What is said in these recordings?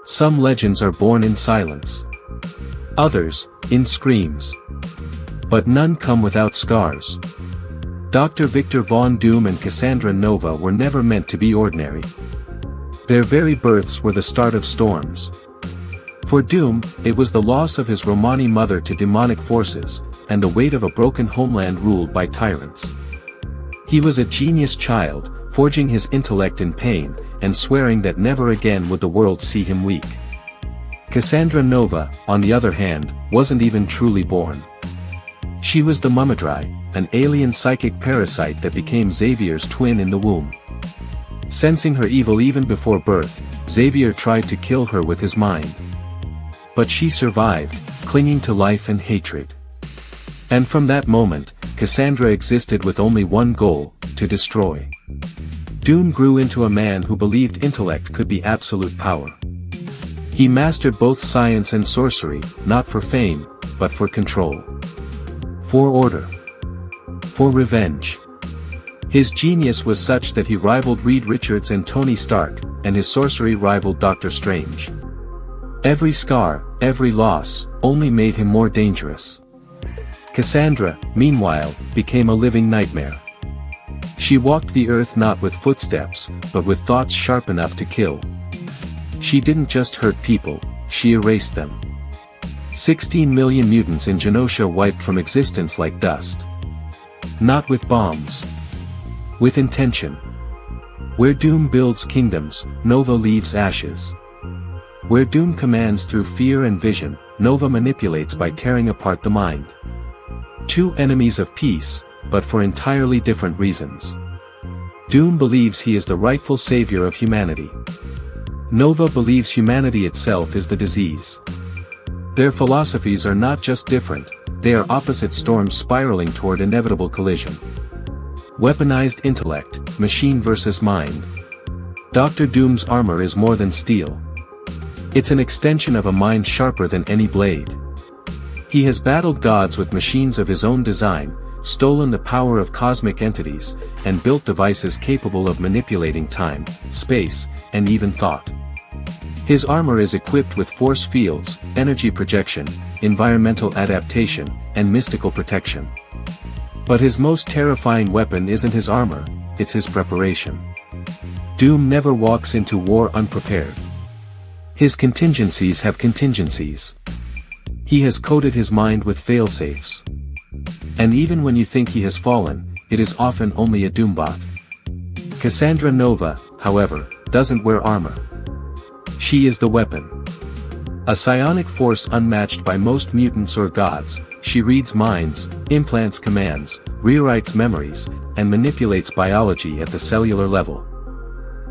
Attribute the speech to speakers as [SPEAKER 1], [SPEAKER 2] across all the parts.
[SPEAKER 1] Some legends are born in silence. Others, in screams. But none come without scars. Dr. Victor von Doom and Cassandra Nova were never meant to be ordinary. Their very births were the start of storms. For Doom, it was the loss of his Romani mother to demonic forces, and the weight of a broken homeland ruled by tyrants. He was a genius child, forging his intellect in pain, and swearing that never again would the world see him weak. Cassandra Nova, on the other hand, wasn't even truly born. She was the Mumadrai, an alien psychic parasite that became Xavier's twin in the womb. Sensing her evil even before birth, Xavier tried to kill her with his mind. But she survived, clinging to life and hatred. And from that moment, Cassandra existed with only one goal, to destroy. Doom grew into a man who believed intellect could be absolute power. He mastered both science and sorcery, not for fame, but for control. For order. For revenge. His genius was such that he rivaled Reed Richards and Tony Stark, and his sorcery rivaled Doctor Strange. Every scar, every loss, only made him more dangerous. Cassandra, meanwhile, became a living nightmare. She walked the earth not with footsteps, but with thoughts sharp enough to kill. She didn't just hurt people, she erased them. 16 million mutants in Genosha wiped from existence like dust. Not with bombs. With intention. Where Doom builds kingdoms, Nova leaves ashes. Where Doom commands through fear and vision, Nova manipulates by tearing apart the mind. Two enemies of peace, but for entirely different reasons. Doom believes he is the rightful savior of humanity. Nova believes humanity itself is the disease. Their philosophies are not just different, they are opposite storms spiraling toward inevitable collision. Weaponized intellect, machine versus mind. Dr. Doom's armor is more than steel. It's an extension of a mind sharper than any blade. He has battled gods with machines of his own design, stolen the power of cosmic entities, and built devices capable of manipulating time, space, and even thought. His armor is equipped with force fields, energy projection, environmental adaptation, and mystical protection. But his most terrifying weapon isn't his armor, it's his preparation. Doom never walks into war unprepared. His contingencies have contingencies. He has coated his mind with failsafes. And even when you think he has fallen, it is often only a Doombot. Cassandra Nova, however, doesn't wear armor. She is the weapon. A psionic force unmatched by most mutants or gods, she reads minds, implants commands, rewrites memories, and manipulates biology at the cellular level.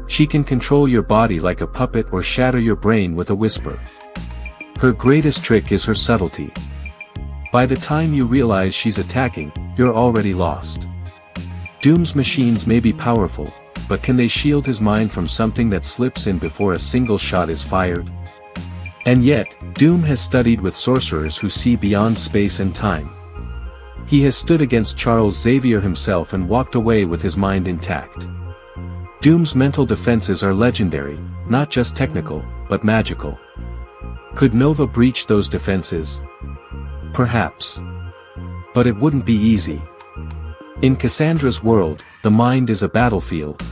[SPEAKER 1] She can control your body like a puppet or shatter your brain with a whisper. Her greatest trick is her subtlety. By the time you realize she's attacking, you're already lost. Doom's machines may be powerful, but can they shield his mind from something that slips in before a single shot is fired? And yet, Doom has studied with sorcerers who see beyond space and time. He has stood against Charles Xavier himself and walked away with his mind intact. Doom's mental defenses are legendary, not just technical, but magical. Could Nova breach those defenses? Perhaps. But it wouldn't be easy. In Cassandra's world, the mind is a battlefield.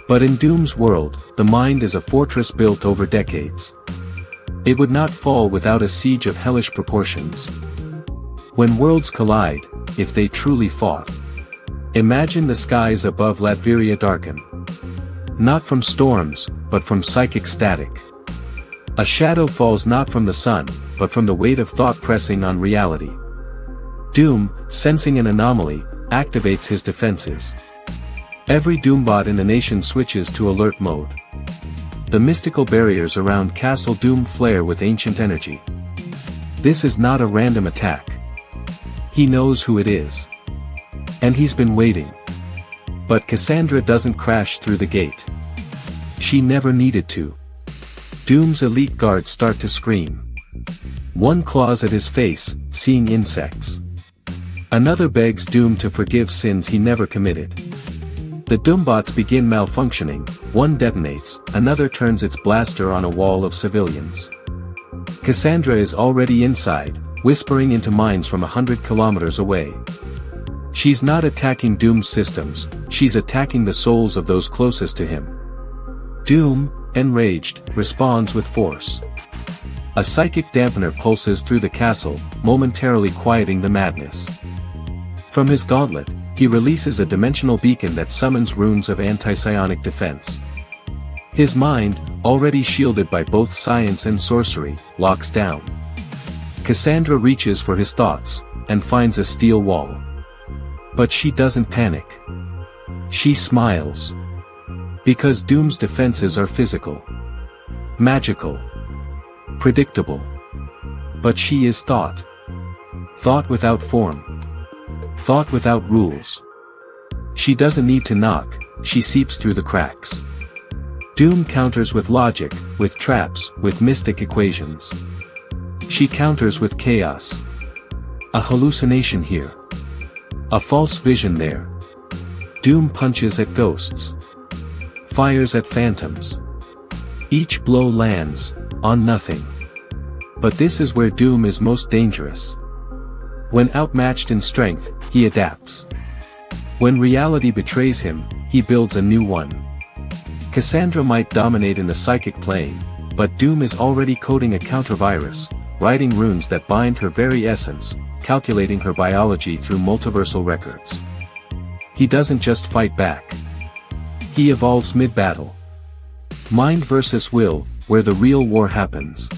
[SPEAKER 1] But in Doom's world, the mind is a fortress built over decades. It would not fall without a siege of hellish proportions. When worlds collide, if they truly fought, imagine the skies above Latveria darken. Not from storms, but from psychic static. A shadow falls not from the sun, but from the weight of thought pressing on reality. Doom, sensing an anomaly, activates his defenses. Every Doombot in the nation switches to alert mode. The mystical barriers around Castle Doom flare with ancient energy. This is not a random attack. He knows who it is. And he's been waiting. But Cassandra doesn't crash through the gate. She never needed to. Doom's elite guards start to scream. One claws at his face, seeing insects. Another begs Doom to forgive sins he never committed. The Doombots begin malfunctioning, one detonates, another turns its blaster on a wall of civilians. Cassandra is already inside, whispering into minds from 100 kilometers away. She's not attacking Doom's systems, she's attacking the souls of those closest to him. Doom, enraged, responds with force. A psychic dampener pulses through the castle, momentarily quieting the madness. From his gauntlet, he releases a dimensional beacon that summons runes of anti-psionic defense. His mind, already shielded by both science and sorcery, locks down. Cassandra reaches for his thoughts, and finds a steel wall. But she doesn't panic. She smiles. Because Doom's defenses are physical, magical, predictable. But she is thought. Thought without form. Thought without rules. She doesn't need to knock, she seeps through the cracks. Doom counters with logic, with traps, with mystic equations. She counters with chaos. A hallucination here. A false vision there. Doom punches at ghosts. Fires at phantoms. Each blow lands, on nothing. But this is where Doom is most dangerous. When outmatched in strength, he adapts. When reality betrays him, he builds a new one. Cassandra might dominate in the psychic plane, but Doom is already coding a counter-virus, writing runes that bind her very essence, calculating her biology through multiversal records. He doesn't just fight back. He evolves mid-battle. Mind versus will, where the real war happens.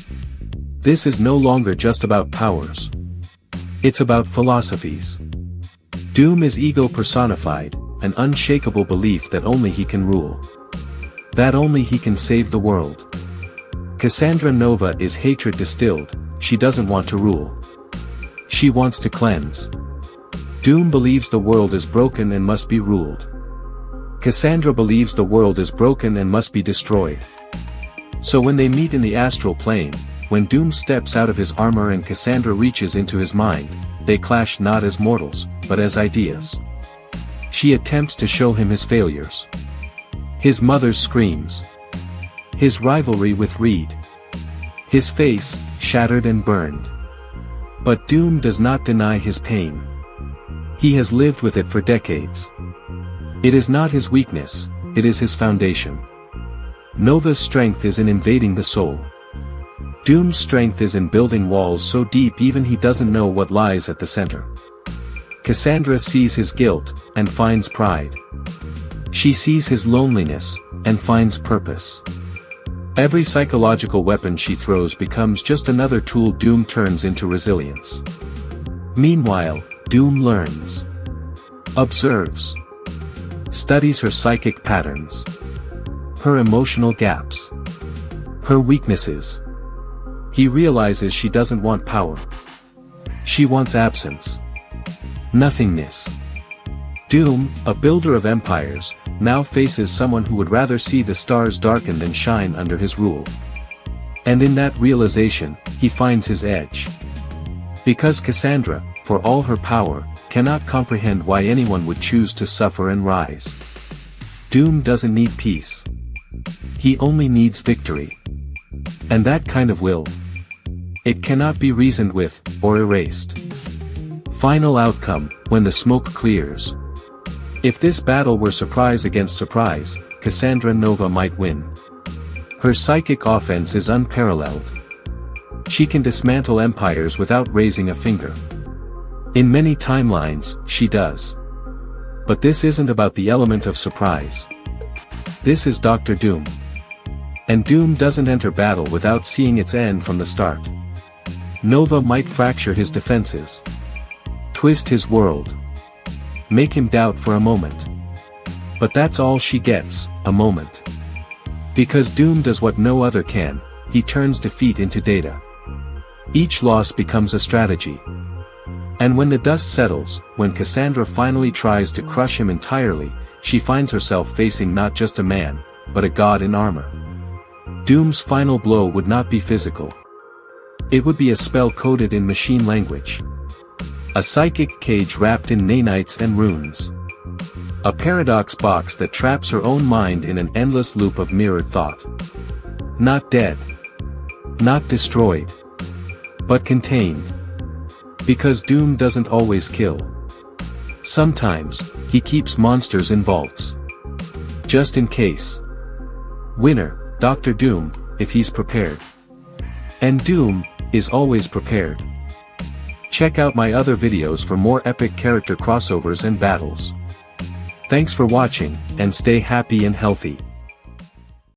[SPEAKER 1] This is no longer just about powers. It's about philosophies. Doom is ego personified, an unshakable belief that only he can rule. That only he can save the world. Cassandra Nova is hatred distilled, she doesn't want to rule. She wants to cleanse. Doom believes the world is broken and must be ruled. Cassandra believes the world is broken and must be destroyed. So when they meet in the astral plane, when Doom steps out of his armor and Cassandra reaches into his mind, they clash not as mortals, but as ideas. She attempts to show him his failures. His mother's screams. His rivalry with Reed. His face, shattered and burned. But Doom does not deny his pain. He has lived with it for decades. It is not his weakness, it is his foundation. Nova's strength is in invading the soul. Doom's strength is in building walls so deep even he doesn't know what lies at the center. Cassandra sees his guilt, and finds pride. She sees his loneliness, and finds purpose. Every psychological weapon she throws becomes just another tool Doom turns into resilience. Meanwhile, Doom learns. Observes. Studies her psychic patterns. Her emotional gaps. Her weaknesses. He realizes she doesn't want power. She wants absence. Nothingness. Doom, a builder of empires, now faces someone who would rather see the stars darken than shine under his rule. And in that realization, he finds his edge. Because Cassandra, for all her power, cannot comprehend why anyone would choose to suffer and rise. Doom doesn't need peace. He only needs victory. And that kind of will. It cannot be reasoned with, or erased. Final outcome, when the smoke clears. If this battle were surprise against surprise, Cassandra Nova might win. Her psychic offense is unparalleled. She can dismantle empires without raising a finger. In many timelines, she does. But this isn't about the element of surprise. This is Dr. Doom. And Doom doesn't enter battle without seeing its end from the start. Nova might fracture his defenses. Twist his world. Make him doubt for a moment. But that's all she gets, a moment. Because Doom does what no other can, he turns defeat into data. Each loss becomes a strategy. And when the dust settles, when Cassandra finally tries to crush him entirely, she finds herself facing not just a man, but a god in armor. Doom's final blow would not be physical. It would be a spell coded in machine language. A psychic cage wrapped in nanites and runes. A paradox box that traps her own mind in an endless loop of mirrored thought. Not dead. Not destroyed. But contained. Because Doom doesn't always kill. Sometimes, he keeps monsters in vaults. Just in case. Winner, Dr. Doom, if he's prepared. And Doom is always prepared. Check out my other videos for more epic character crossovers and battles. Thanks for watching, and stay happy and healthy.